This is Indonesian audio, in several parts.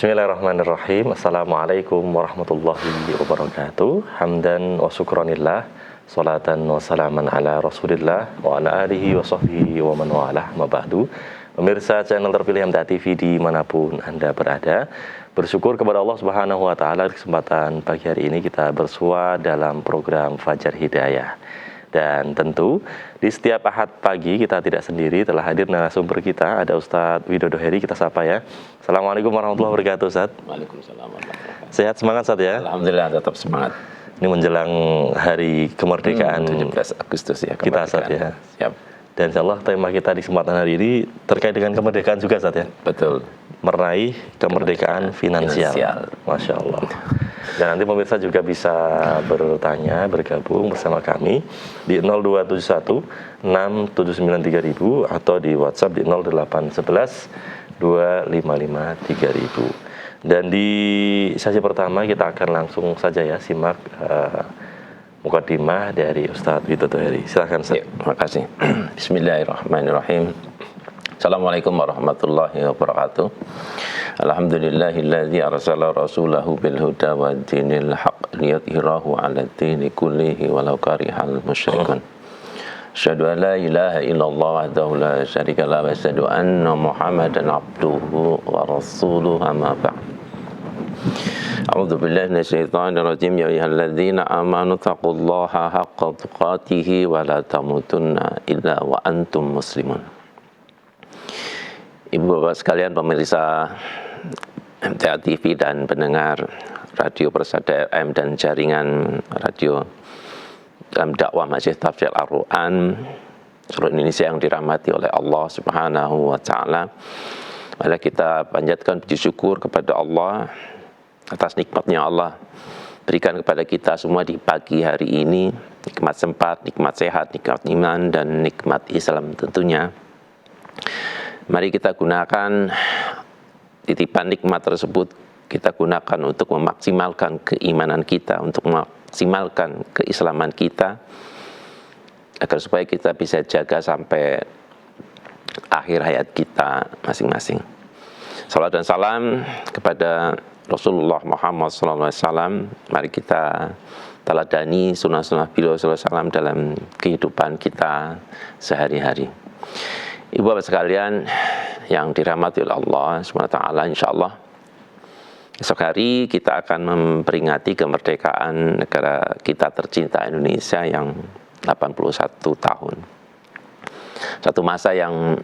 Bismillahirrahmanirrahim. Assalamualaikum warahmatullahi wabarakatuh. Hamdan wa syukranillah, salatan wa salaman ala rasulillah wa ala alihi wa sahbihi wa man walah, ma ba'du. Pemirsa channel terpilih MTA TV dimanapun Anda berada, bersyukur kepada Allah Subhanahu wa Ta'ala kesempatan pagi hari ini kita bersua dalam program Fajar Hidayah. Dan tentu di setiap Ahad pagi kita tidak sendiri, telah hadir narasumber kita, ada Ustadz Widodo Heri, kita sapa ya. Assalamualaikum warahmatullahi wabarakatuh, Ustadz. Waalaikumsalam warahmatullahi wabarakatuh. Sehat, semangat Ustadz ya? Alhamdulillah tetap semangat. Ini menjelang hari kemerdekaan 17 Agustus ya, kita, Ustadz ya. Siap. Dan insya Allah tema kita di kesempatan hari ini terkait dengan kemerdekaan juga, Ustadz ya? Betul. Meraih kemerdekaan finansial. Masya Allah. Dan nanti pemirsa juga bisa bertanya, bergabung bersama kami di 0271 6793000 atau di WhatsApp di 0811 255 3000. Dan di sesi pertama kita akan langsung saja ya simak mukadimah dari Ustadz Widodo Heri. Silakan Ustadz. Ya, terima kasih. Bismillahirrahmanirrahim. Assalamualaikum warahmatullahi wabarakatuh. Alhamdulillahilladzi arsala rasulahu bil huda wa dinil haq liyudhhirahu 'ala dini kullihi walau karihal musyrikun. Asyhadu an la ilaha illallah wahdahu la syarika lahu wa asyhadu anna Muhammadan 'abduhu wa rasuluhu, amma ba'd. A'udzu billahi minasyaitonir rajim. Ya ayyuhalladzina amanu taqullaha haqqa tuqatih wa la tamutunna illa wa antum muslimun. Ibu bapak sekalian pemirsa MTA TV dan pendengar radio Persada FM dan jaringan radio dalam dakwah Masjid Tafsir Al-Quran seluruh Indonesia yang dirahmati oleh Allah Subhanahu wa Ta'ala. Mari kita panjatkan puji syukur kepada Allah atas nikmatnya Allah berikan kepada kita semua di pagi hari ini, nikmat sempat, nikmat sehat, nikmat iman, dan nikmat Islam tentunya. Mari kita gunakan titipan nikmat tersebut, kita gunakan untuk memaksimalkan keimanan kita, untuk memaksimalkan keislaman kita, agar supaya kita bisa jaga sampai akhir hayat kita masing-masing. Salam dan salam kepada Rasulullah Muhammad SAW. Mari kita teladani sunnah-sunnah beliau SAW dalam kehidupan kita sehari-hari. Ibu bapak sekalian yang dirahmati oleh Allah SWT, insya Allah esok hari kita akan memperingati kemerdekaan negara kita tercinta Indonesia yang 81 tahun. Satu masa yang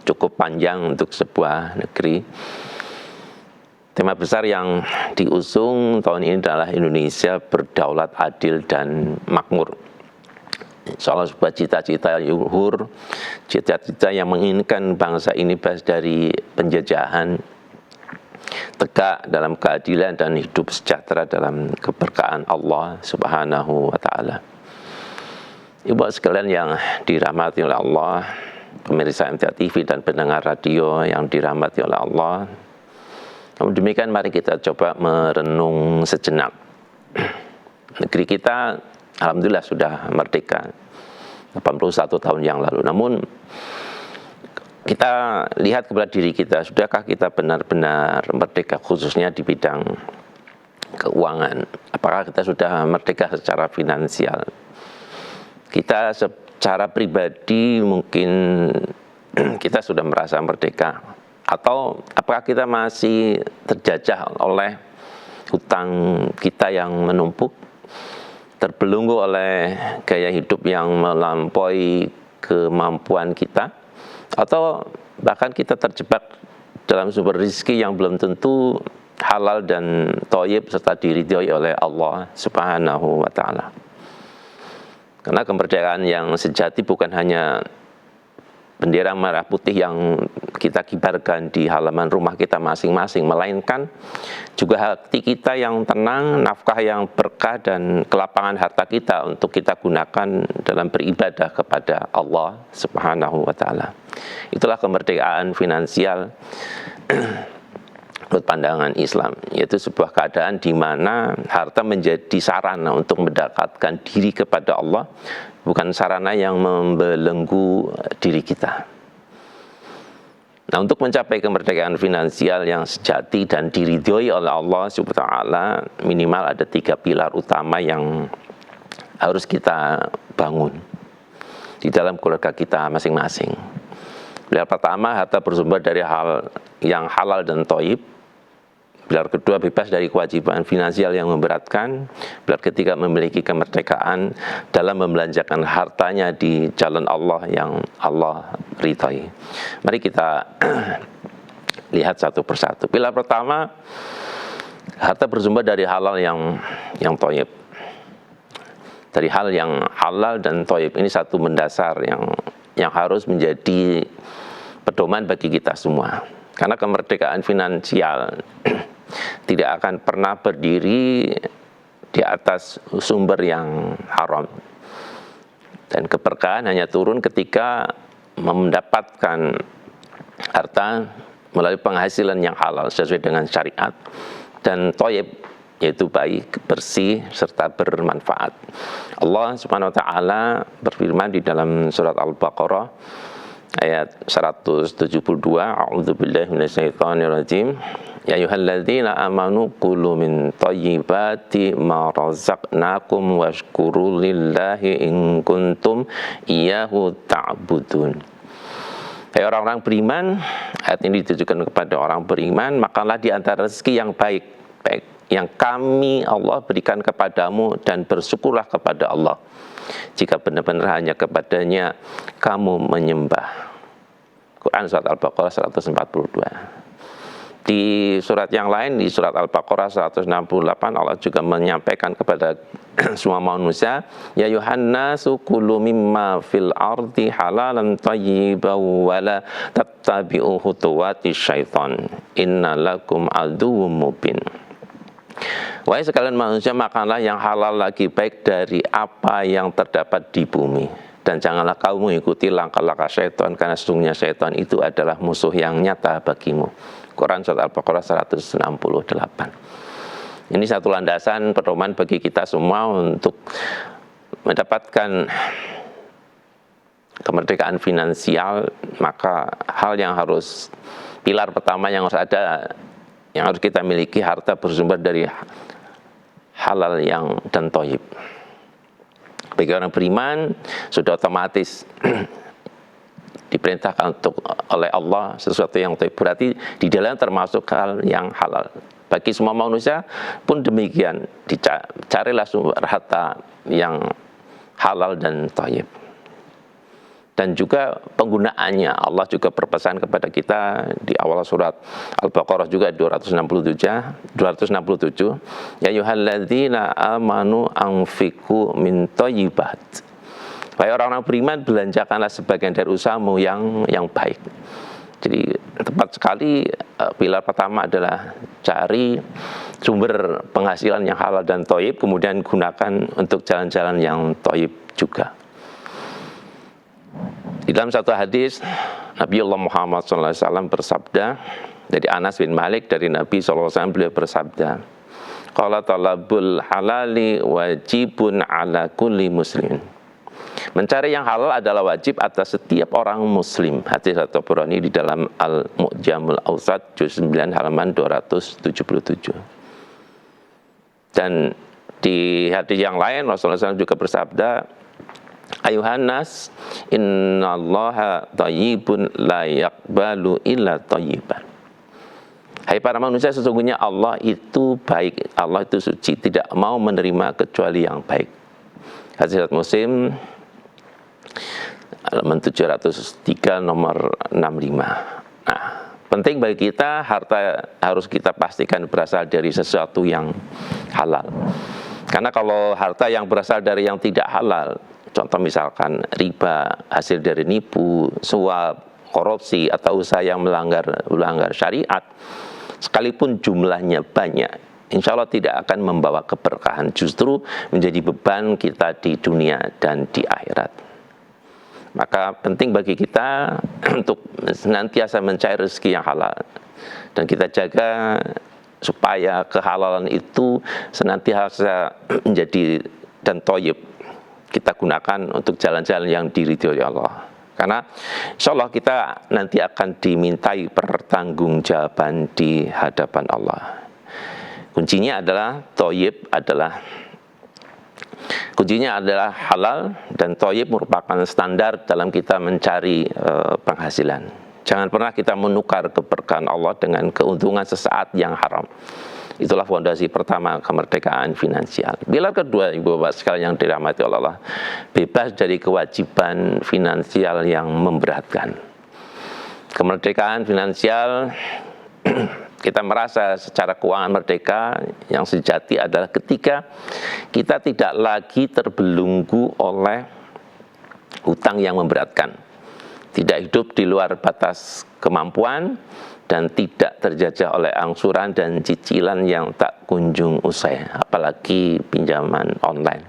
cukup panjang untuk sebuah negeri. Tema besar yang diusung tahun ini adalah Indonesia berdaulat, adil, dan makmur. Soal sebuah cita-cita luhur, cita-cita yang menginginkan bangsa ini bebas dari penjajahan, tegak dalam keadilan, dan hidup sejahtera dalam keberkahan Allah Subhanahu wa Ta'ala. Ibu sekalian yang dirahmati oleh Allah, pemirsa MTA TV dan pendengar radio yang dirahmati oleh Allah, namun demikian mari kita coba merenung sejenak. Negeri kita alhamdulillah sudah merdeka 81 tahun yang lalu. Namun kita lihat kepada diri kita, sudahkah kita benar-benar merdeka khususnya di bidang keuangan? Apakah kita sudah merdeka secara finansial? Kita secara pribadi mungkin kita sudah merasa merdeka, atau apakah kita masih terjajah oleh hutang kita yang menumpuk, terbelenggu oleh gaya hidup yang melampaui kemampuan kita, atau bahkan kita terjebak dalam sumber rezeki yang belum tentu halal dan thayyib serta diridhoi oleh Allah Subhanahu wa Ta'ala. Karena kemerdekaan yang sejati bukan hanya bendera merah putih yang kita kibarkan di halaman rumah kita masing-masing, melainkan juga hati kita yang tenang, nafkah yang berkah, dan kelapangan harta kita untuk kita gunakan dalam beribadah kepada Allah Subhanahu wa Ta'ala. Itulah kemerdekaan finansial menurut pandangan Islam, yaitu sebuah keadaan di mana harta menjadi sarana untuk mendekatkan diri kepada Allah, bukan sarana yang membelenggu diri kita. Nah, untuk mencapai kemerdekaan finansial yang sejati dan diridhoi oleh Allah Subhanahu wa taala, minimal ada 3 pilar utama yang harus kita bangun di dalam keluarga kita masing-masing. Pilar pertama, harta bersumber dari hal yang halal dan thayyib. Pilar kedua, bebas dari kewajiban finansial yang memberatkan. Pilar ketiga, memiliki kemerdekaan dalam membelanjakan hartanya di jalan Allah yang Allah ridhai. Mari kita lihat satu persatu. Pilar pertama, harta bersumber dari halal yang thayyib. Dari hal yang halal dan thayyib, ini satu mendasar yang harus menjadi pedoman bagi kita semua. Karena kemerdekaan finansial tidak akan pernah berdiri di atas sumber yang haram. Dan keberkahan hanya turun ketika mendapatkan harta melalui penghasilan yang halal sesuai dengan syariat dan thayyib, yaitu baik, bersih, serta bermanfaat. Allah Subhanahu wa taala berfirman di dalam surat Al-Baqarah ayat 172, a'udzubillahi minasyaitonirrajim. Ya ayyuhalladzina amanu qulu min thayyibati ma razaqnakum washkuru lillahi in kuntum iyyahu ta'budun. Hai orang-orang beriman, ayat ini ditujukan kepada orang beriman, makalah di antara rezeki yang baik yang kami Allah berikan kepadamu dan bersyukurlah kepada Allah jika benar-benar hanya kepadanya kamu menyembah. Quran surat Al-Baqarah 142. Di surat yang lain, di surat Al-Baqarah 168, Allah juga menyampaikan kepada semua manusia, ya yuhannasu kulu mimma fil ardi halalan thayyiban wa la tattabi'u khutuwati syaitan innalakum aduwwum mubin. Wahai sekalian manusia, makanlah yang halal lagi baik dari apa yang terdapat di bumi, dan janganlah kamu mengikuti langkah-langkah syaitan, karena sesungguhnya syaitan itu adalah musuh yang nyata bagimu. Quran surat Al-Baqarah 168. Ini satu landasan pedoman bagi kita semua untuk mendapatkan kemerdekaan finansial. Maka hal yang harus, pilar pertama yang harus ada, yang harus kita miliki, harta bersumber dari halal yang dan thayyib. Bagi orang beriman sudah otomatis diperintahkan untuk oleh Allah sesuatu yang thayyib, berarti di dalam termasuk hal yang halal. Bagi semua manusia pun demikian, carilah sumber harta yang halal dan thayyib. Dan juga penggunaannya, Allah juga berpesan kepada kita di awal surat Al-Baqarah juga 267, ya ayyuhalladzina amanu anfiqu min thayyibat. Wahai orang-orang beriman, belanjakanlah sebagian dari usahamu yang baik. Jadi tepat sekali, pilar pertama adalah cari sumber penghasilan yang halal dan thayyib, kemudian gunakan untuk jalan-jalan yang thayyib juga. Di dalam satu hadis, Nabiullah Muhammad SAW bersabda, dari Anas bin Malik dari Nabi SAW, beliau bersabda, qala talabul halali wajibun ala kulli muslimin. Mencari yang halal adalah wajib atas setiap orang muslim. Hadis At-Tabrani di dalam Al-Mu'jamul Awsat juz 9 halaman 277. Dan di hadis yang lain Rasulullah SAW juga bersabda, ayuhannas innallaha thayyibun la yaqbalu illa thayyiban. Hai para manusia, sesungguhnya Allah itu baik, Allah itu suci, tidak mau menerima kecuali yang baik. Hadis Muslim halaman 703 nomor 65. Nah, penting bagi kita, harta harus kita pastikan berasal dari sesuatu yang halal. Karena kalau harta yang berasal dari yang tidak halal, contoh misalkan riba, hasil dari nipu, suap, korupsi, atau usaha yang melanggar syariat, sekalipun jumlahnya banyak, insya Allah tidak akan membawa keberkahan, justru menjadi beban kita di dunia dan di akhirat. Maka penting bagi kita untuk senantiasa mencari rezeki yang halal, dan kita jaga supaya kehalalan itu senantiasa menjadi dan thayyib, kita gunakan untuk jalan-jalan yang diridhoi Allah. Karena insya Allah kita nanti akan dimintai pertanggungjawaban di hadapan Allah. Kuncinya adalah halal, dan thayyib merupakan standar dalam kita mencari penghasilan. Jangan pernah kita menukar keberkahan Allah dengan keuntungan sesaat yang haram. Itulah fondasi pertama kemerdekaan finansial. Pilar kedua, Ibu Bapak sekalian yang dirahmati Allah, bebas dari kewajiban finansial yang memberatkan. Kemerdekaan finansial, kita merasa secara keuangan merdeka yang sejati adalah ketika kita tidak lagi terbelenggu oleh hutang yang memberatkan, tidak hidup di luar batas kemampuan, dan tidak terjajah oleh angsuran dan cicilan yang tak kunjung usai, apalagi pinjaman online.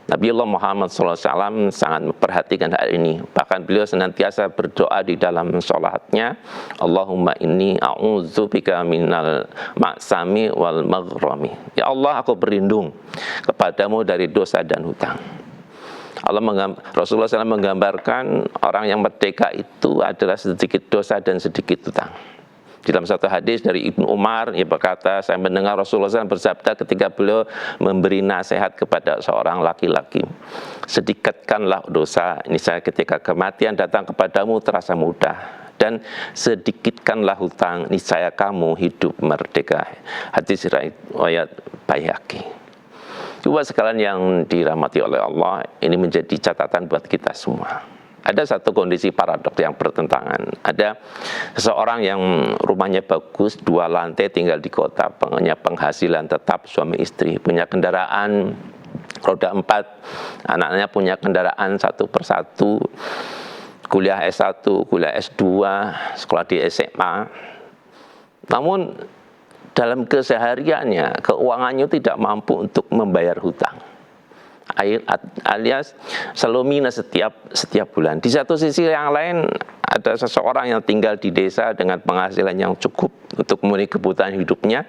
Nabiullah Muhammad SAW sangat memperhatikan hal ini. Bahkan beliau senantiasa berdoa di dalam sholatnya, Allahumma inni a'udzubika minal ma'sami wal maghrami. Ya Allah, aku berlindung kepadamu dari dosa dan hutang. Rasulullah SAW menggambarkan orang yang merdeka itu adalah sedikit dosa dan sedikit hutang. Di dalam satu hadis dari Ibnu Umar, ia berkata, saya mendengar Rasulullah SAW bersabda ketika beliau memberi nasihat kepada seorang laki-laki, sedikitkanlah dosa, ini saya ketika kematian datang kepadamu terasa mudah, dan sedikitkanlah hutang, niscaya kamu hidup merdeka. Hadis riwayat Baihaqi. Coba sekalian yang dirahmati oleh Allah, ini menjadi catatan buat kita semua. Ada satu kondisi paradoks yang bertentangan. Ada seseorang yang rumahnya bagus, 2 lantai, tinggal di kota, punya penghasilan tetap suami istri, punya kendaraan roda 4, anaknya punya kendaraan satu persatu, kuliah S1, kuliah S2, sekolah di SMA. Namun dalam kesehariannya, keuangannya tidak mampu untuk membayar hutang, alias selalu minus setiap bulan. Di satu sisi yang lain, ada seseorang yang tinggal di desa dengan penghasilan yang cukup untuk memenuhi kebutuhan hidupnya,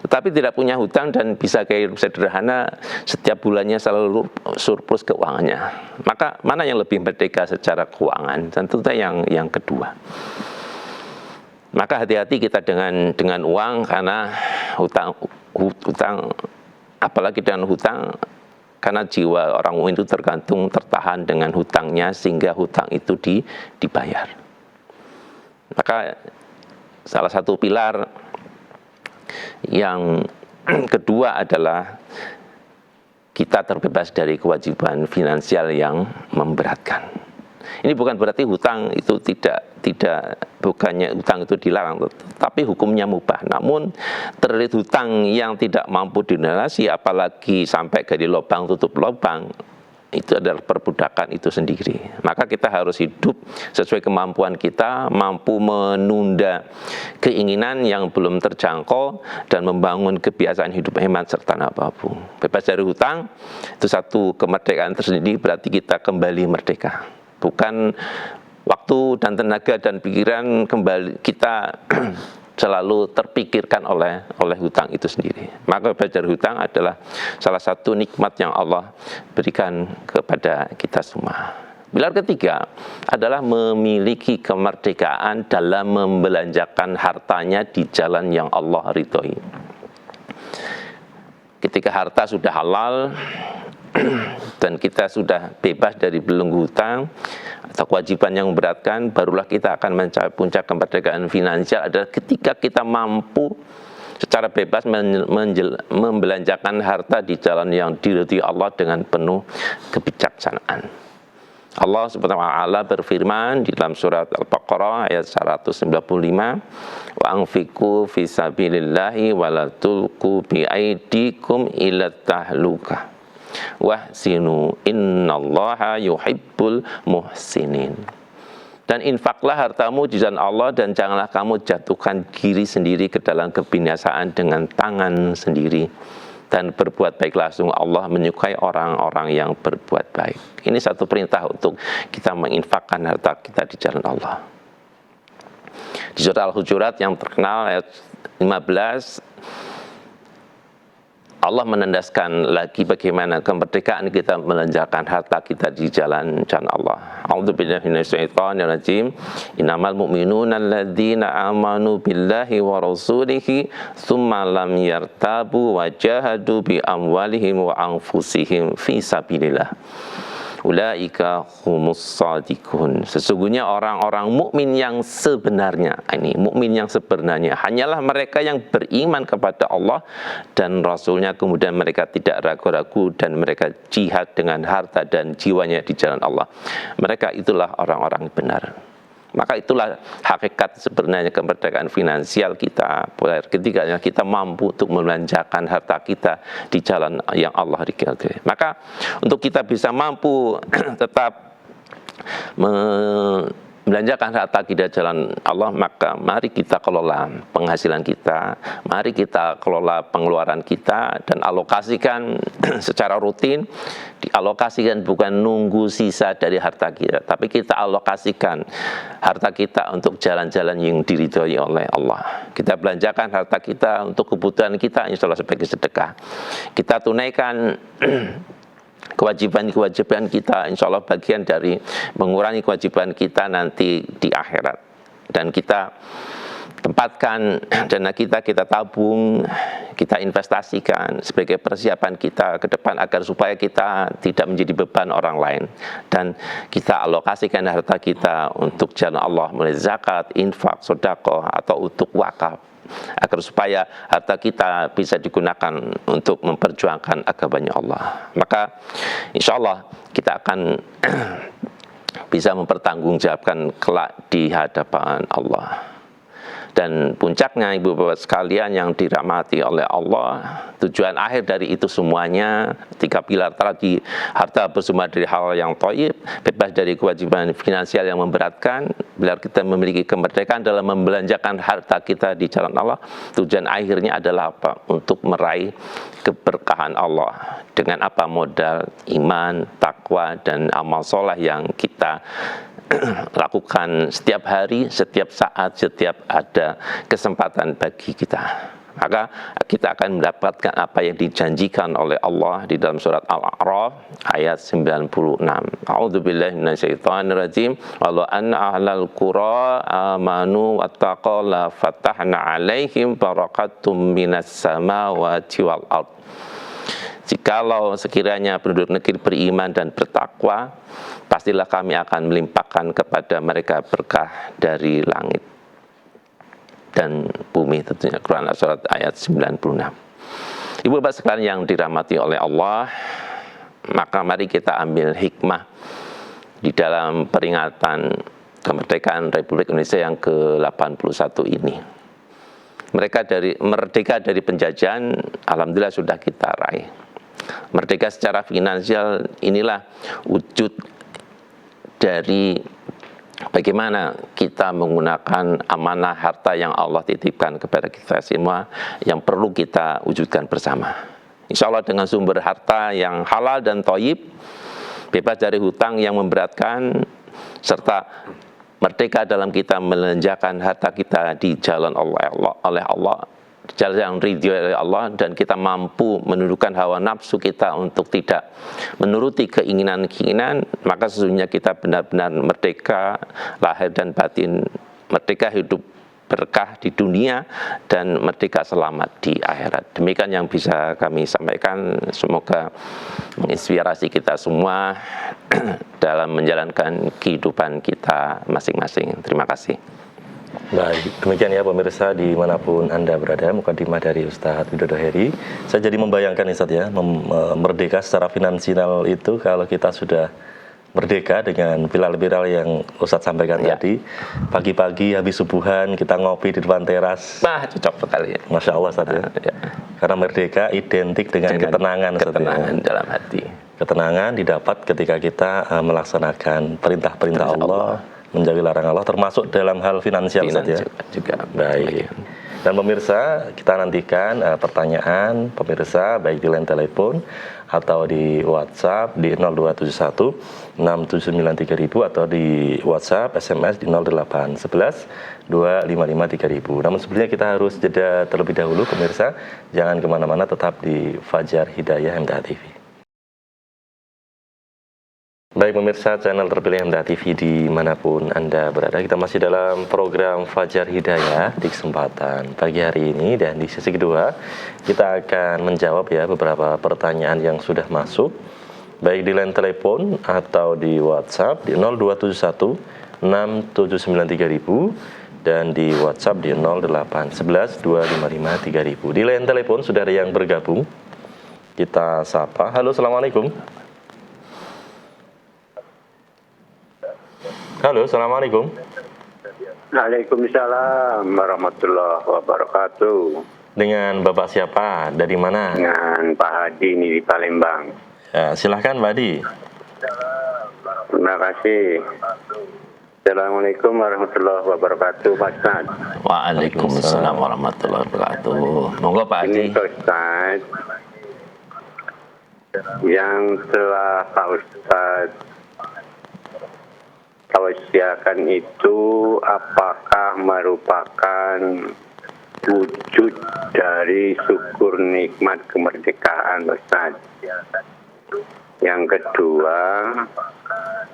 tetapi tidak punya hutang dan bisa gaya hidup sederhana, setiap bulannya selalu surplus keuangannya. Maka mana yang lebih merdeka secara keuangan? Tentunya yang kedua. Maka hati-hati kita dengan uang, karena hutang, apalagi dengan hutang, karena jiwa orang mukmin itu tertahan dengan hutangnya sehingga hutang itu dibayar. Maka salah satu pilar yang kedua adalah kita terbebas dari kewajiban finansial yang memberatkan. Ini bukan berarti hutang itu bukannya hutang itu dilarang, tapi hukumnya mubah. Namun terlilit hutang yang tidak mampu dilunasi, apalagi sampai ke lubang tutup lubang, itu adalah perbudakan itu sendiri. Maka kita harus hidup sesuai kemampuan kita, mampu menunda keinginan yang belum terjangkau dan membangun kebiasaan hidup hemat serta nabung. Bebas dari hutang itu satu kemerdekaan tersendiri, berarti kita kembali merdeka. Bukan waktu dan tenaga dan pikiran kembali kita selalu terpikirkan oleh hutang itu sendiri. Maka belajar hutang adalah salah satu nikmat yang Allah berikan kepada kita semua. Pilar ketiga adalah memiliki kemerdekaan dalam membelanjakan hartanya di jalan yang Allah ridhoi. Ketika harta sudah halal dan kita sudah bebas dari belenggu hutang atau kewajiban yang memberatkan, barulah kita akan mencapai puncak kemerdekaan finansial adalah ketika kita mampu secara bebas membelanjakan harta di jalan yang diridhoi Allah dengan penuh kebijaksanaan. Allah Subhanahu wa taala berfirman di dalam surat Al-Baqarah ayat 195, wa anfiqu fi sabilillahi wa la tulqu bi aidikum ila tahlukah wahsinu innallaha yuhibbul muhsinin. Dan infaklah hartamu di jalan Allah dan janganlah kamu jatuhkan diri sendiri ke dalam kebinasaan dengan tangan sendiri, dan berbuat baiklah, sungguh Allah menyukai orang-orang yang berbuat baik. Ini satu perintah untuk kita menginfakkan harta kita di jalan Allah. Di surat Al-Hujurat yang terkenal ayat 15, Allah menandaskan lagi bagaimana kemerdekaan kita melanjarkan harta kita di jalan Allah. A'udzubillahi minasyaitonirrajim. Innamal mu'minuna alladzina amanu billahi wa rasulihi tsumma lam yartabu wa jahadu bi amwalihim wa anfusihim fi sabilillah. Ulaika humus shadiqun. Sesungguhnya orang-orang mukmin yang sebenarnya, ini mukmin yang sebenarnya hanyalah mereka yang beriman kepada Allah dan Rasulnya, kemudian mereka tidak ragu-ragu dan mereka jihad dengan harta dan jiwanya di jalan Allah. Mereka itulah orang-orang benar. Maka itulah hakikat sebenarnya kemerdekaan finansial kita. Ketika kita mampu untuk membelanjakan harta kita di jalan yang Allah ridhoi. Maka untuk kita bisa mampu tetap membelanjakan harta kita di jalan Allah, maka mari kita kelola penghasilan kita, mari kita kelola pengeluaran kita dan alokasikan secara rutin. Dialokasikan bukan nunggu sisa dari harta kita, tapi kita alokasikan harta kita untuk jalan-jalan yang diridhoi oleh Allah. Kita belanjakan harta kita untuk kebutuhan kita, insya Allah sebagai sedekah. Kita tunaikan kewajiban-kewajiban kita, insya Allah bagian dari mengurangi kewajiban kita nanti di akhirat. Dan kita tempatkan dana kita tabung, kita investasikan sebagai persiapan kita ke depan agar supaya kita tidak menjadi beban orang lain. Dan kita alokasikan harta kita untuk jalan Allah melalui zakat, infak, sedekah atau untuk wakaf, agar supaya harta kita bisa digunakan untuk memperjuangkan agamanya Allah. Maka insya Allah kita akan bisa mempertanggungjawabkan kelak di hadapan Allah. Dan puncaknya ibu bapak sekalian yang dirahmati oleh Allah, tujuan akhir dari itu semuanya, 3 pilar tadi, harta bersumber dari hal yang thayyib, bebas dari kewajiban finansial yang memberatkan, biar kita memiliki kemerdekaan dalam membelanjakan harta kita di jalan Allah. Tujuan akhirnya adalah apa? Untuk meraih keberkahan Allah. Dengan apa? Modal iman, takwa, dan amal soleh yang kita lakukan setiap hari, setiap saat, setiap ada kesempatan bagi kita. Maka kita akan mendapatkan apa yang dijanjikan oleh Allah di dalam surat Al-A'raf ayat 96. A'udzubillahi minasyaitonirrajim. Walau anna ahlal qura amanu wattaqaw la fatahna 'alaihim barakatum minas samawati wal ard. Jikalau sekiranya penduduk negeri beriman dan bertakwa, pastilah kami akan melimpahkan kepada mereka berkah dari langit dan bumi, tentunya Quran surat ayat 96. Ibu bapak sekalian yang dirahmati oleh Allah, maka mari kita ambil hikmah di dalam peringatan kemerdekaan Republik Indonesia yang ke-81 ini. Merdeka dari penjajahan, alhamdulillah sudah kita raih. Merdeka secara finansial, inilah wujud dari bagaimana kita menggunakan amanah harta yang Allah titipkan kepada kita semua, yang perlu kita wujudkan bersama. Insya Allah dengan sumber harta yang halal dan thayyib, bebas dari hutang yang memberatkan, serta merdeka dalam kita melanjakan harta kita di jalan oleh Allah, jalan yang ridhoi oleh Allah, dan kita mampu menundukkan hawa nafsu kita untuk tidak menuruti keinginan-keinginan, maka sesungguhnya kita benar-benar merdeka lahir dan batin, merdeka hidup berkah di dunia dan merdeka selamat di akhirat. Demikian yang bisa kami sampaikan, semoga menginspirasi kita semua dalam menjalankan kehidupan kita masing-masing. Terima kasih. Baik, demikian ya pemirsa dimanapun Anda berada, mukadimah dari Ustadz Widodo Heri. Saya jadi membayangkan Ustadz ya, merdeka secara finansial itu kalau kita sudah merdeka dengan pilar-pilar yang Ustadz sampaikan tadi. Pagi-pagi habis subuhan kita ngopi di depan teras. Nah, cocok sekali ya. Masya Allah Ustadz ya. Karena merdeka identik dengan ketenangan Ustadz, ketenangan dalam hati. Ketenangan didapat ketika kita melaksanakan perintah-perintah Allah, menjauhi larangan Allah, termasuk dalam hal finansial saja. Juga. Baik. Dan pemirsa, kita nantikan pertanyaan pemirsa baik di line telepon atau di WhatsApp di 0271 6793000 atau di WhatsApp SMS di 0811 3000. Namun sebelumnya kita harus jeda terlebih dahulu pemirsa. Jangan kemana-mana, tetap di Fajar Hidayah MTA TV. Baik pemirsa channel terpilih MTA TV dimanapun Anda berada, kita masih dalam program Fajar Hidayah di kesempatan pagi hari ini, dan di sesi kedua kita akan menjawab ya beberapa pertanyaan yang sudah masuk baik di line telepon atau di WhatsApp di 0271 6793000 dan di WhatsApp di 0811 255 3000. Di line telepon sudah ada yang bergabung, kita sapa. Halo, assalamualaikum. Halo, assalamualaikum. Waalaikumsalam warahmatullahi wabarakatuh. Dengan Bapak siapa? Dari mana? Dengan Pak Hadi ini di Palembang. Ya, silahkan Pak Hadi. Terima kasih. Assalamualaikum warahmatullahi wabarakatuh, Pak Ustaz. Waalaikumsalam warahmatullahi wabarakatuh. Monggo Pak Hadi. Ini Pak Ustaz, yang telah Pak Ustaz tausiahkan itu apakah merupakan wujud dari syukur nikmat kemerdekaan, Ustaz? Yang kedua,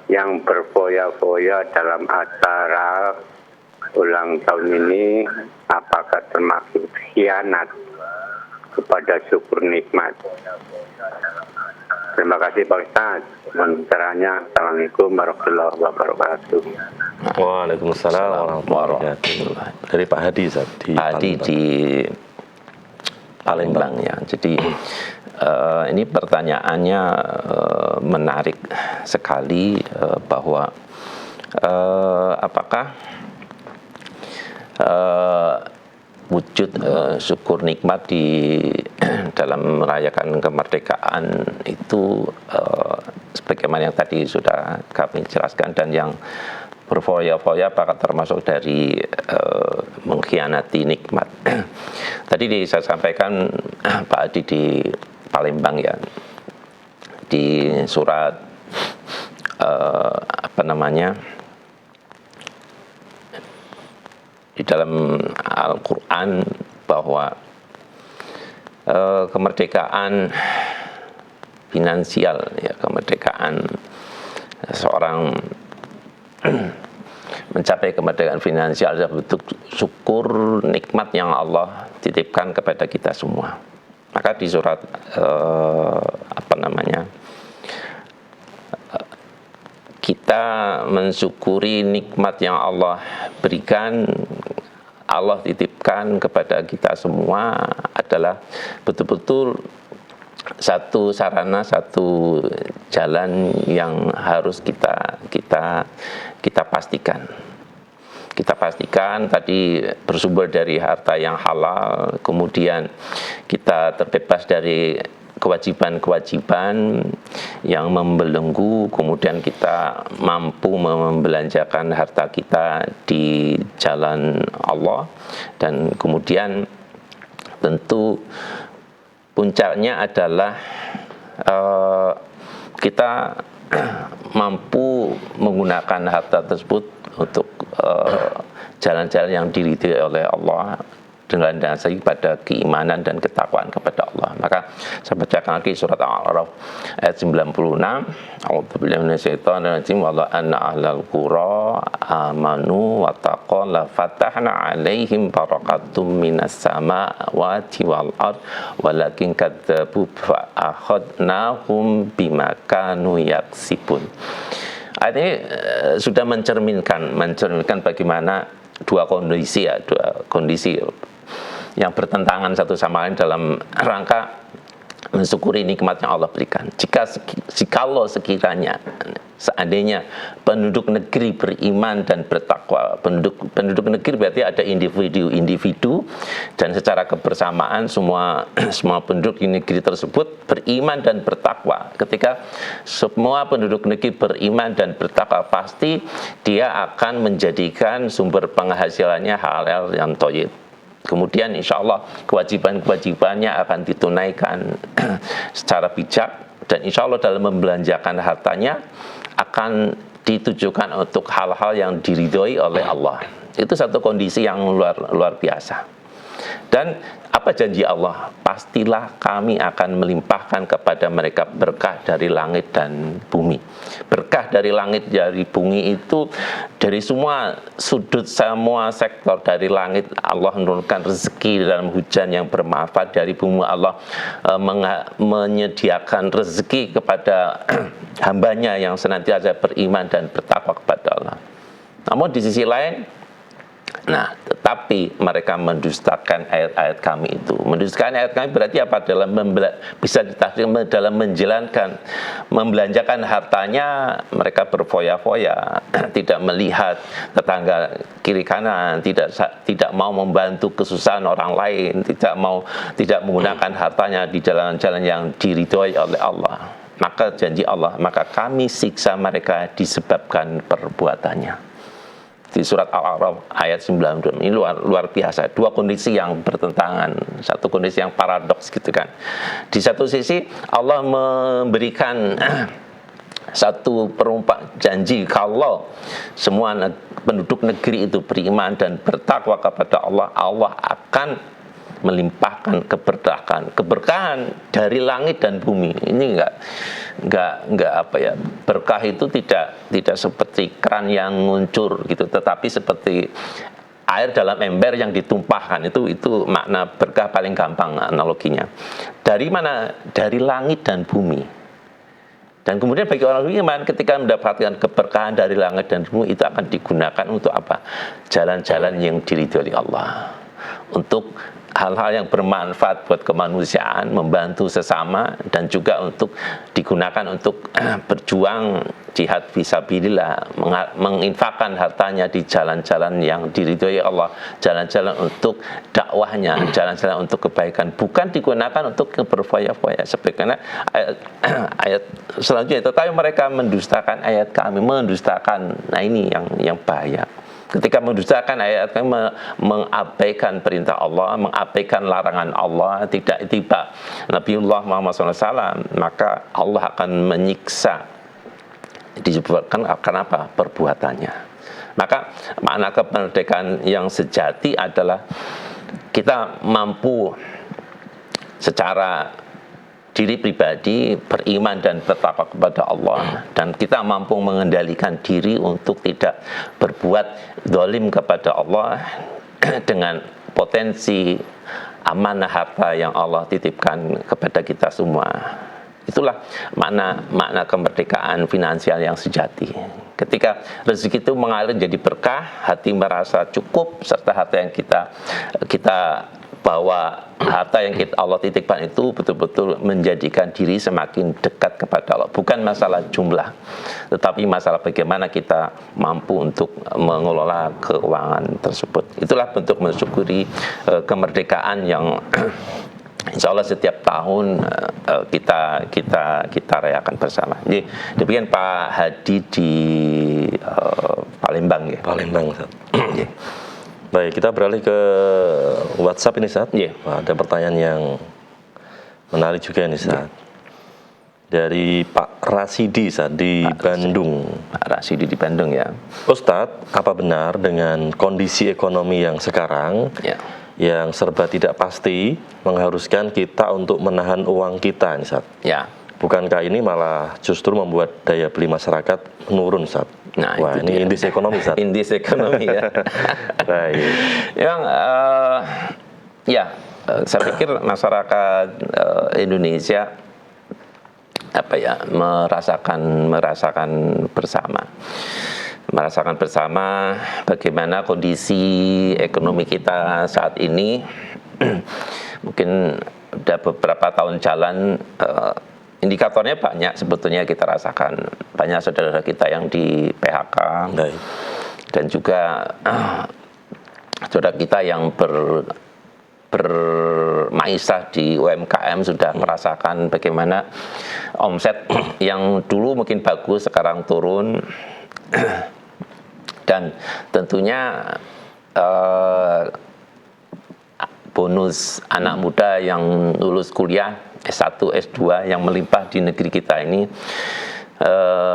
yang berfoya-foya dalam acara ulang tahun ini apakah termasuk khianat kepada syukur nikmat? Terima kasih Pak Ustaz. Caranya, Assalamualaikum warahmatullahi wabarakatuh. Waalaikumsalam warahmatullahi wabarakatuh. Dari Pak Hadi, Pak Hadi di Palembang ya. Jadi ini pertanyaannya menarik sekali, bahwa apakah wujud syukur nikmat di dalam merayakan kemerdekaan itu sebagaimana yang tadi sudah kami jelaskan, dan yang berfoya-foya apakah termasuk dari mengkhianati nikmat. Tadi saya sampaikan Pak Adi di Palembang ya, di surat di dalam Al-Quran, bahwa kemerdekaan finansial ya, kemerdekaan seorang mencapai kemerdekaan finansial adalah bentuk syukur nikmat yang Allah titipkan kepada kita semua. Maka di surat kita mensyukuri nikmat yang Allah berikan, Allah titipkan kepada kita semua adalah betul-betul satu sarana, satu jalan yang harus kita pastikan. Kita pastikan tadi bersumber dari harta yang halal, kemudian kita terbebas dari kewajiban-kewajiban yang membelenggu, kemudian kita mampu membelanjakan harta kita di jalan Allah, dan kemudian tentu puncaknya adalah kita mampu menggunakan harta tersebut untuk jalan-jalan yang diridhoi oleh Allah dengan dasar pada keimanan dan ketakwaan kepada Allah. Maka saya bacakan lagi surat Al-A'raf ayat 96. A'udzubillahi minasyaitonir rajim. Wa anna ahlal qura amanu wa taqaw la fatahna 'alaihim barakatum minas samawati wal ard walakin kadzabu fa akhadnahum bima kanu yaksibun. Ayat ini sudah mencerminkan bagaimana dua kondisi yang bertentangan satu sama lain dalam rangka mensyukuri nikmat yang Allah berikan. Jikalau sekiranya seandainya penduduk negeri beriman dan bertakwa, penduduk negeri berarti ada individu dan secara kebersamaan semua penduduk di negeri tersebut beriman dan bertakwa. Ketika semua penduduk negeri beriman dan bertakwa, pasti dia akan menjadikan sumber penghasilannya halal yang thayyib. Kemudian insya Allah kewajiban-kewajibannya akan ditunaikan secara bijak, dan insya Allah dalam membelanjakan hartanya akan ditujukan untuk hal-hal yang diridhoi oleh Allah. Itu satu kondisi yang luar biasa. Dan apa janji Allah? Pastilah kami akan melimpahkan kepada mereka berkah dari langit dan bumi. Berkah dari langit dari bumi itu dari semua sudut, semua sektor. Dari langit Allah menurunkan rezeki dalam hujan yang bermanfaat. Dari bumi Allah menyediakan rezeki kepada hambanya yang senantiasa beriman dan bertakwa kepada Allah. Namun di sisi lain, tetapi mereka mendustakan ayat-ayat kami itu. Mendustakan ayat kami berarti apa? Bisa ditafsirkan dalam membelanjakan hartanya, mereka berfoya-foya, tidak melihat tetangga kiri kanan, tidak mau membantu kesusahan orang lain, tidak menggunakan hartanya di jalan-jalan yang diridhoi oleh Allah. Maka janji Allah, maka kami siksa mereka disebabkan perbuatannya. Di surat Al-A'raf ayat 92 ini luar biasa. Dua kondisi yang bertentangan, satu kondisi yang paradoks gitu kan. Di satu sisi Allah memberikan satu janji kalau semua penduduk negeri itu beriman dan bertakwa kepada Allah, Allah akan melimpahkan keberkahan dari langit dan bumi. Ini enggak apa ya, berkah itu tidak seperti keran yang nguncur gitu, tetapi seperti air dalam ember yang ditumpahkan. Itu makna berkah paling gampang analoginya. Dari mana? Dari langit dan bumi. Dan kemudian bagi orang beriman ketika mendapatkan keberkahan dari langit dan bumi, itu akan digunakan untuk apa? Jalan-jalan yang diridhoi Allah, untuk hal-hal yang bermanfaat buat kemanusiaan, membantu sesama, dan juga untuk digunakan untuk berjuang jihad fisabilillah, menginfakkan hartanya di jalan-jalan yang diridhoi Allah, jalan-jalan untuk dakwahnya, jalan-jalan untuk kebaikan, bukan digunakan untuk berfoya-foya sebagaimana ayat selanjutnya. Tetapi mereka mendustakan ayat kami, mendustakan. Nah ini yang bahaya. Ketika mendustakan ayat kami, mengabaikan perintah Allah, mengabaikan larangan Allah, tidak itiba Nabiullah Muhammad SAW, maka Allah akan menyiksa. Disebabkan apa? Perbuatannya. Maka makna kemerdekaan yang sejati adalah kita mampu secara diri pribadi beriman dan bertakwa kepada Allah, dan kita mampu mengendalikan diri untuk tidak berbuat zalim kepada Allah dengan potensi amanah harta yang Allah titipkan kepada kita semua. Itulah makna kemerdekaan finansial yang sejati. Ketika rezeki itu mengalir jadi berkah, hati merasa cukup, serta harta yang kita bawa, harta yang Allah titipkan itu betul-betul menjadikan diri semakin dekat kepada Allah. Bukan masalah jumlah, tetapi masalah bagaimana kita mampu untuk mengelola keuangan tersebut. Itulah bentuk mensyukuri kemerdekaan yang insya Allah setiap tahun kita rayakan bersama. Jadi demikian Pak Hadi di Palembang ya. Palembang, Ustaz. Baik, kita beralih ke WhatsApp ini, Ustaz. Ada pertanyaan yang menarik juga ini, Ustaz. Dari Pak Rasidi, Ustaz, di Bandung. Pak Rasidi di Bandung ya. Ustadz, apa benar dengan kondisi ekonomi yang sekarang yang serba tidak pasti mengharuskan kita untuk menahan uang kita, Ustaz? Ya. Bukankah ini malah justru membuat daya beli masyarakat menurun, Ustaz? Nah, wah, ini indeks ekonomi, Ustaz. Indeks ekonomi ya. Baik. Memang saya pikir masyarakat Indonesia merasakan bersama bagaimana kondisi ekonomi kita saat ini. Mungkin udah beberapa tahun jalan, indikatornya banyak sebetulnya kita rasakan. Banyak saudara kita yang di PHK. Baik. Dan juga saudara kita yang bermaisah di UMKM sudah merasakan bagaimana omset yang dulu mungkin bagus sekarang turun. Dan tentunya bonus anak muda yang lulus kuliah S1, S2 yang melimpah di negeri kita ini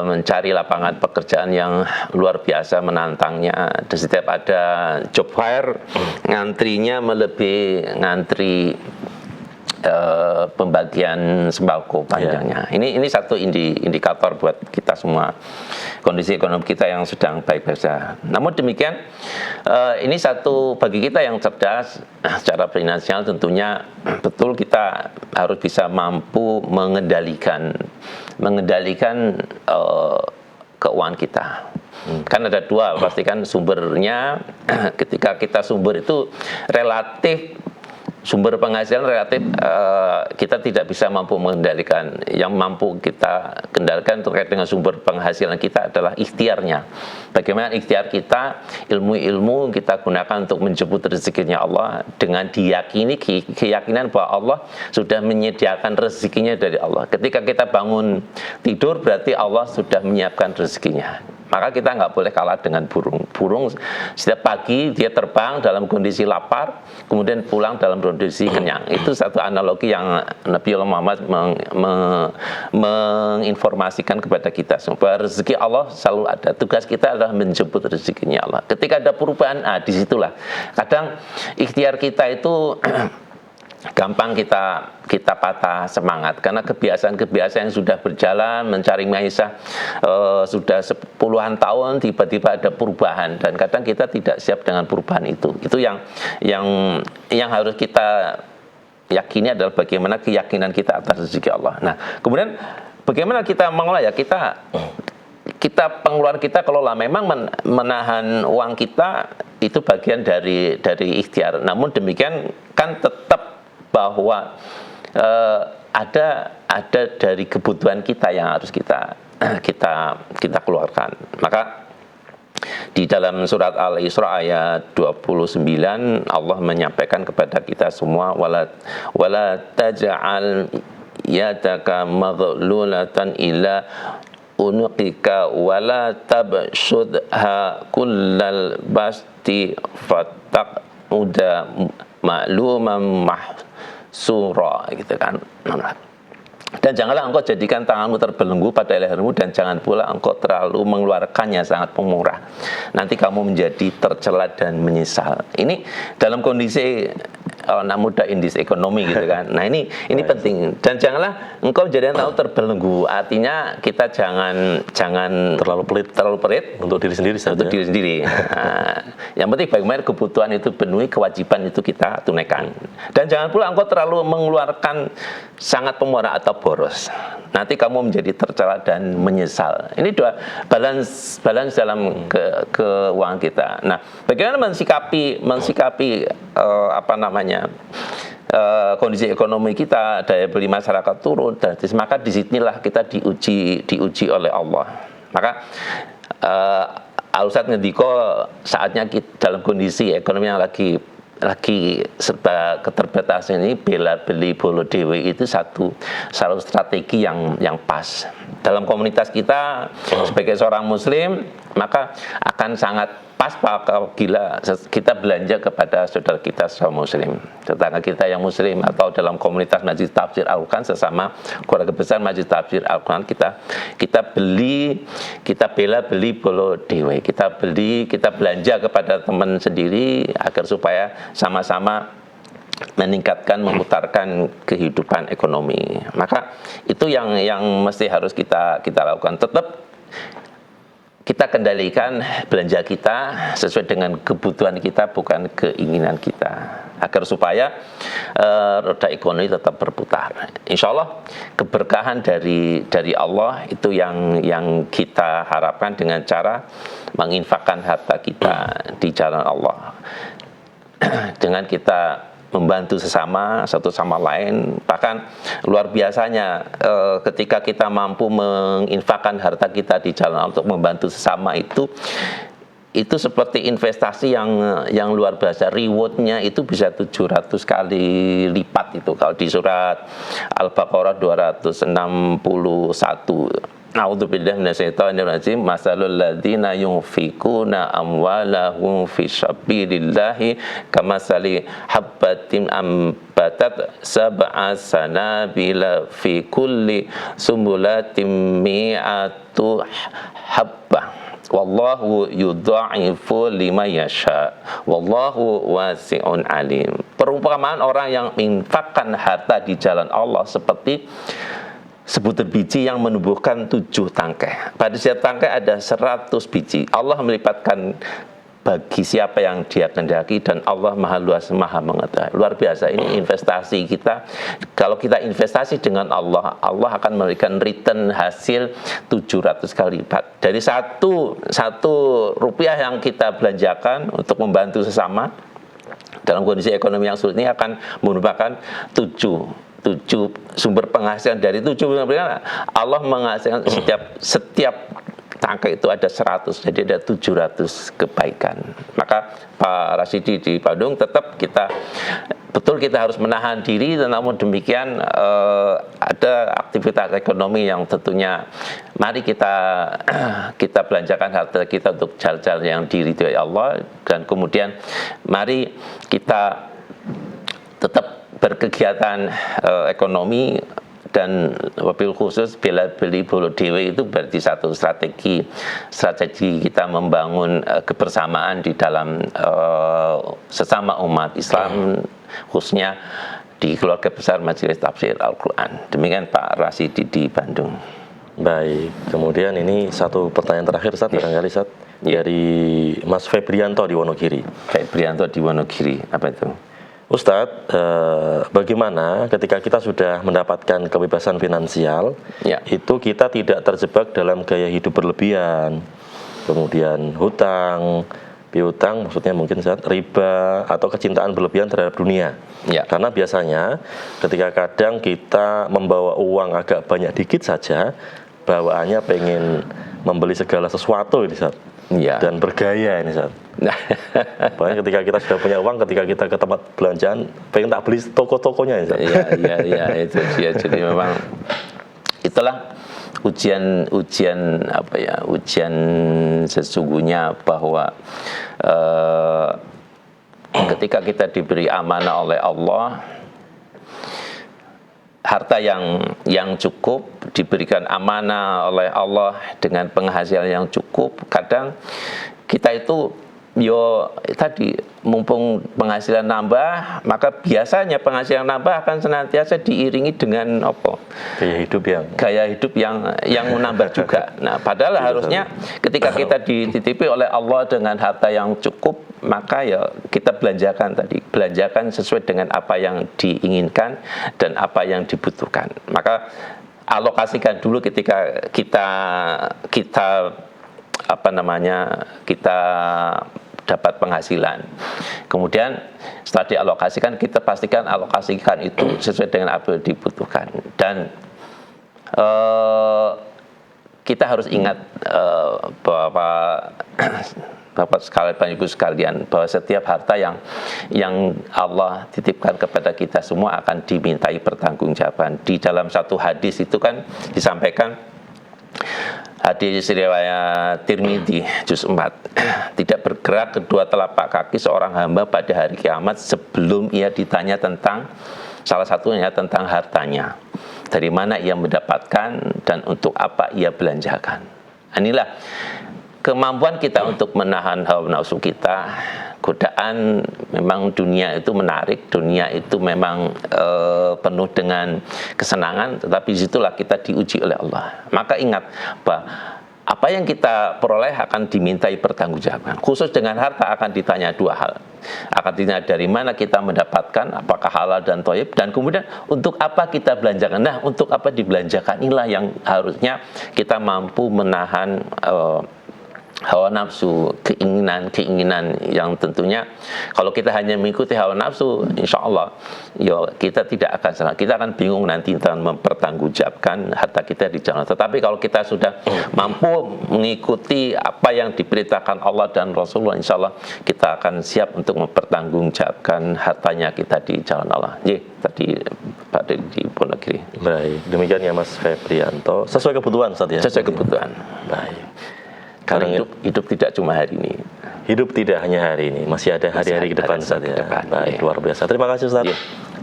mencari lapangan pekerjaan yang luar biasa menantangnya. Di setiap ada job fair, ngantrinya melebihi ngantri pembagian sembako panjangnya. Ini satu indikator buat kita semua, kondisi ekonomi kita yang sedang baik-baik saja. Namun demikian, ini satu bagi kita yang cerdas secara finansial, tentunya betul kita harus bisa mampu mengendalikan keuangan kita. Kan ada dua, pastikan sumbernya. Ketika kita sumber itu relatif, sumber penghasilan relatif kita tidak bisa mampu mengendalikan. Yang mampu kita kendalikan terkait dengan sumber penghasilan kita adalah ikhtiarnya. Bagaimana ikhtiar kita, ilmu-ilmu kita gunakan untuk menjemput rezekinya Allah dengan diyakini, keyakinan bahwa Allah sudah menyediakan rezekinya dari Allah. Ketika kita bangun tidur berarti Allah sudah menyiapkan rezekinya. Maka kita nggak boleh kalah dengan burung. Burung setiap pagi dia terbang dalam kondisi lapar, kemudian pulang dalam kondisi kenyang. Itu satu analogi yang Nabi Muhammad menginformasikan kepada kita. Bahwa rezeki Allah selalu ada. Tugas kita adalah menjemput rezekinya Allah. Ketika ada perubahan, disitulah. Kadang ikhtiar kita itu gampang kita patah semangat karena kebiasaan-kebiasaan yang sudah berjalan mencari maisha sudah puluhan tahun, tiba-tiba ada perubahan dan kadang kita tidak siap dengan perubahan itu yang harus kita yakini adalah bagaimana keyakinan kita atas rezeki Allah. Nah, kemudian bagaimana kita mengolah ya, kita pengeluaran kita kelola. Memang menahan uang kita itu bagian dari ikhtiar, namun demikian kan tetap bahwa ada dari kebutuhan kita yang harus kita keluarkan. Maka di dalam surat Al-Isra ayat 29 Allah menyampaikan kepada kita semua, wala taj'al yadaka maghlulatan ila unuqika wala tabsudha kullal basti fataq'uda ma'luman mahsura, gitu kan. Dan janganlah engkau jadikan tanganmu terbelenggu pada lehermu, dan jangan pula engkau terlalu mengeluarkannya sangat pemurah. Nanti kamu menjadi tercela dan menyesal. Ini dalam kondisi anak muda indis ekonomi, gitu kan. Nah, ini penting. Dan janganlah engkau jadi tahu terbelenggu. Artinya kita jangan terlalu pelit untuk diri sendiri saja. Untuk diri sendiri. Nah, yang penting bagaimana kebutuhan itu penuhi, kewajiban itu kita tunaikan. Dan jangan pula engkau terlalu mengeluarkan sangat pemurah atau boros. Nanti kamu menjadi tercela dan menyesal. Ini dua balance dalam keuangan kita. Nah, bagaimana mensikapi kondisi ekonomi kita, daya beli masyarakat turun, maka disinilah kita diuji oleh Allah. Maka Al-Ustadz ngendiko saatnya kita dalam kondisi ekonomi yang lagi serba keterbatasan ini, bela beli bolo dewe itu satu strategi yang pas dalam komunitas kita sebagai seorang muslim. Maka akan sangat pas apabila kita belanja kepada saudara kita sesama muslim, tetangga kita yang muslim, atau dalam komunitas Majelis Tafsir Al-Quran, sesama keluarga besar Majelis Tafsir Al-Quran, kita bela beli bolo dewe, kita belanja kepada teman sendiri agar supaya sama-sama meningkatkan, memutarkan kehidupan ekonomi. Maka itu yang mesti harus kita lakukan. Tetap kita kendalikan belanja kita sesuai dengan kebutuhan kita, bukan keinginan kita, agar supaya roda ekonomi tetap berputar. Insya Allah keberkahan dari Allah itu yang kita harapkan dengan cara menginfakkan harta kita di jalan Allah, dengan kita membantu sesama, satu sama lain. Bahkan luar biasanya ketika kita mampu menginfakkan harta kita di jalan Allah untuk membantu sesama, itu seperti investasi yang luar biasa. Rewardnya itu bisa 700 kali lipat itu. Kalau di surat Al-Baqarah 261 A'udzubillahi minasyaitonirrajim. Masalul ladzina yunfikuna amwalahum fi sabilillahi kamasali habbatin ambatat sab'a sanabila fi kulli sumbulatin mi'atu habbah. Wallahu yudha'ifu liman yasha. Wallahu wasi'un alim. Perumpamaan orang yang menginfakkan harta di jalan Allah seperti sebutir biji yang menumbuhkan 7 tangkai. Pada setiap tangkai ada 100 biji. Allah melipatkan bagi siapa yang Dia kehendaki, dan Allah Maha Luas, Maha Mengetahui. Luar biasa ini investasi kita. Kalau kita investasi dengan Allah, Allah akan memberikan return hasil 700 kali lipat. Dari satu rupiah yang kita belanjakan untuk membantu sesama dalam kondisi ekonomi yang sulit ini akan merupakan 7 sumber penghasilan. Dari 7 Allah menghasilkan setiap tangkai itu ada 100, jadi ada 700 kebaikan. Maka Pak Rasidi di Bandung tetap kita harus menahan diri, namun demikian ada aktivitas ekonomi yang tentunya mari kita belanjakan harta kita untuk jalan-jalan yang diridhoi Allah, dan kemudian mari kita tetap berkegiatan ekonomi, dan wabil khusus bila beli bolo dewe itu berarti satu strategi kita membangun kebersamaan di dalam sesama umat Islam, khususnya di keluarga besar Majelis Tafsir Al-Quran. Demikian Pak Rasidi di Bandung. Baik, kemudian ini satu pertanyaan terakhir, Ustaz, barangkali Ustaz, dari Mas Febrianto di Wonogiri. Febrianto di Wonogiri, apa itu? Ustadz, bagaimana ketika kita sudah mendapatkan kebebasan finansial, itu kita tidak terjebak dalam gaya hidup berlebihan, kemudian hutang, piutang, maksudnya mungkin riba, atau kecintaan berlebihan terhadap dunia. Karena biasanya ketika kadang kita membawa uang agak banyak dikit saja, bawaannya pengen membeli segala sesuatu ini, Ustaz. Dan bergaya ini, Ustaz. Pokoknya ketika kita sudah punya uang, ketika kita ke tempat belanjaan, pengen tak beli toko-tokonya ya. Iya, itu dia. Jadi memang itulah ujian sesungguhnya bahwa ketika kita diberi amanah oleh Allah, harta yang cukup, diberikan amanah oleh Allah dengan penghasilan yang cukup, kadang kita itu tadi mumpung penghasilan nambah, maka biasanya penghasilan nambah akan senantiasa diiringi dengan gaya hidup yang menambah juga. Nah, padahal harusnya ketika kita dititipi oleh Allah dengan harta yang cukup, maka ya kita belanjakan sesuai dengan apa yang diinginkan dan apa yang dibutuhkan. Maka alokasikan dulu ketika kita dapat penghasilan. Kemudian setelah dialokasikan, kita pastikan alokasikan itu sesuai dengan apa yang dibutuhkan. Dan kita harus ingat bahwa Bapak sekalian, Ibu sekalian, bahwa setiap harta yang Allah titipkan kepada kita semua akan dimintai pertanggungjawaban. Di dalam satu hadis itu kan disampaikan, hadis riwayat Tirmidzi juz 4, tidak bergerak kedua telapak kaki seorang hamba pada hari kiamat sebelum ia ditanya tentang salah satunya tentang hartanya, dari mana ia mendapatkan dan untuk apa ia belanjakan. Inilah kemampuan kita untuk menahan hawa nafsu kita. Godaan memang dunia itu menarik, dunia itu memang penuh dengan kesenangan, tetapi disitulah kita diuji oleh Allah. Maka ingat bahwa apa yang kita peroleh akan dimintai pertanggungjawaban. Khusus dengan harta akan ditanya dua hal. Akan ditanya dari mana kita mendapatkan, apakah halal dan thayyib, dan kemudian untuk apa kita belanjakan. Nah, untuk apa dibelanjakan, inilah yang harusnya kita mampu menahan hawa nafsu, keinginan yang tentunya kalau kita hanya mengikuti hawa nafsu, insya Allah ya kita tidak akan salah, kita akan bingung nanti tentang mempertanggungjawabkan harta kita di jalan. Tetapi kalau kita sudah mampu mengikuti apa yang diperintahkan Allah dan Rasulullah, insya Allah kita akan siap untuk mempertanggungjawabkan hartanya kita di jalan Allah. Tadi Pak di Pondokiri. Baik, demikian ya Mas Febrianto. Sesuai kebutuhan Ustaz ya? Sesuai kebutuhan. Baik. Karena hidup tidak cuma hari ini. Hidup tidak hanya hari ini, masih ada hari-hari ke depan Ustaz ya. Baik, luar biasa. Terima kasih Ustaz.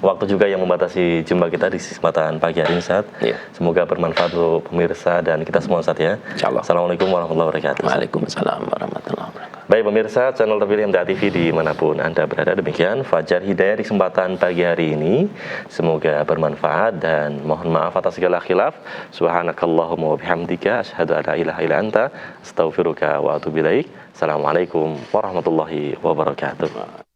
Waktu juga yang membatasi jumpa kita di kesempatan pagi hari ini Ustaz. Semoga bermanfaat untuk pemirsa dan kita semua Ustaz ya. Insyaallah. Assalamualaikum warahmatullahi wabarakatuh. Waalaikumsalam warahmatullahi wabarakatuh. Baik pemirsa, channel terpilih MTA TV dimanapun Anda berada, demikian Fajar Hidayah di kesempatan pagi hari ini. Semoga bermanfaat dan mohon maaf atas segala khilaf. Subhanakallahumma wa bihamdika asyhadu an la ilaha illa anta astaghfiruka wa atubu ilaik. Assalamualaikum warahmatullahi wabarakatuh.